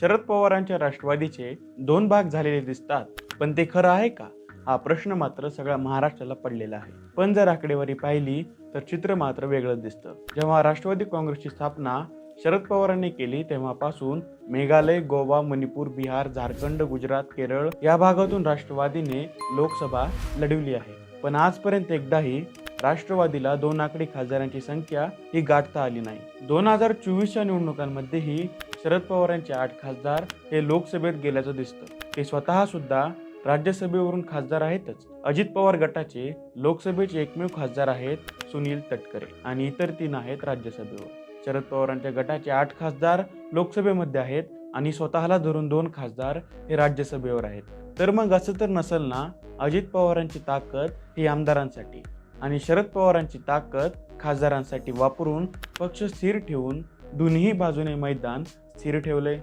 शरद पवारांच्या राष्ट्रवादीचे दोन भाग झालेले दिसतात, पण ते खरं आहे का? हा प्रश्न मात्र सगळ्या महाराष्ट्राला पडलेला आहे. पण जर आकडेवारी पाहिली तर चित्र मात्र वेगळंच दिसतं. जेव्हा राष्ट्रवादी काँग्रेसची स्थापना शरद पवारांनी केली तेव्हापासून मेघालय, गोवा, मणिपूर, बिहार, झारखंड, गुजरात, केरळ या भागातून राष्ट्रवादीने लोकसभा लढवली आहे. पण आजपर्यंत एकदाही राष्ट्रवादीला दोन आकडी खासदारांची संख्या ही गाठता आली नाही. 2024च्या निवडणुकांमध्येही शरद पवारांचे 8 खासदार हे लोकसभेत गेल्याचं दिसतं. ते स्वतः सुद्धा राज्यसभेवरून खासदार आहेतच. अजित पवार गटाचे लोकसभेचे एकमेव खासदार आहेत सुनील तटकरे आणि इतर 3 आहेत राज्यसभेवर. शरद पवारांच्या गटाचे 8 खासदार लोकसभेमध्ये आहेत आणि स्वतःला धरून 2 खासदार हे राज्यसभेवर आहेत. तर मग असं तर नसेल ना, अजित पवारांची ताकद ही आमदारांसाठी आणि शरद पवारांची ताकद खासदारांसाठी वापरून पक्ष स्थिर ठेवून दोन्ही बाजूने मैदान स्थिर ठेवले.